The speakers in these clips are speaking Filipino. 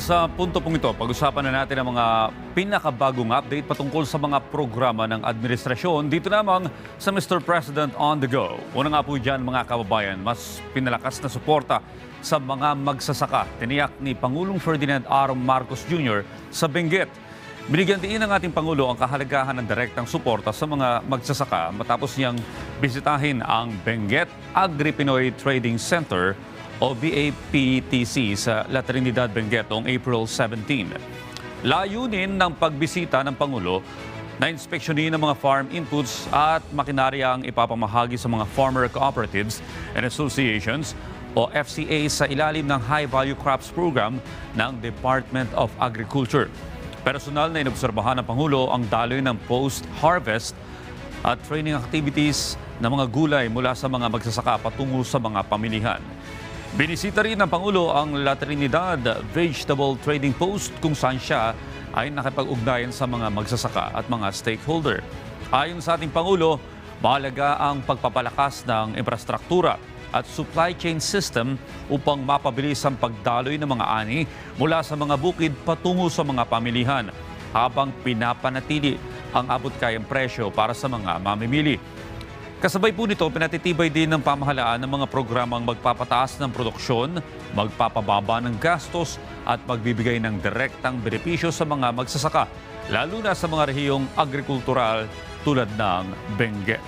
sa punto pong ito, pag-usapan na natin ang mga pinakabagong update patungkol sa mga programa ng administrasyon dito lamang sa Mr. President on the Go. Una nga po dyan mga kababayan, mas pinalakas na suporta sa mga magsasaka. Tiniyak ni Pangulong Ferdinand R. Marcos Jr. sa Benguet. Binigyan din ng ating Pangulo ang kahalagahan ng direktang suporta sa mga magsasaka matapos niyang bisitahin ang Benguet Agri-Pinoy Trading Center o BAPTC sa La Trinidad, Benguet noong April 17. Layunin ng pagbisita ng Pangulo na inspeksyonin ng mga farm inputs at makinarya ang ipapamahagi sa mga farmer cooperatives and associations o FCA sa ilalim ng High Value Crops Program ng Department of Agriculture. Personal na inobserbahan ng Pangulo ang daloy ng post-harvest at training activities ng mga gulay mula sa mga magsasaka patungo sa mga pamilihan. Binisita rin ng Pangulo ang La Trinidad Vegetable Trading Post kung saan siya ay nakipag-ugnayan sa mga magsasaka at mga stakeholder. Ayon sa ating Pangulo, mahalaga ang pagpapalakas ng infrastruktura at supply chain system upang mapabilis ang pagdaloy ng mga ani mula sa mga bukid patungo sa mga pamilihan habang pinapanatili ang abot-kayang presyo para sa mga mamimili. Kasabay po nito, pinatitibay din ng pamahalaan ng mga programang magpapataas ng produksyon, magpapababa ng gastos at magbibigay ng direktang benepisyo sa mga magsasaka, lalo na sa mga rehiyong agrikultural tulad ng Benguet.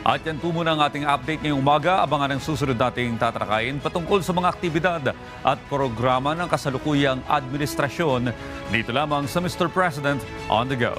At yan po muna ang ating update ngayong umaga. Abangan ang susunod nating tatalakayin patungkol sa mga aktibidad at programa ng kasalukuyang administrasyon dito lamang sa Mr. President on the Go.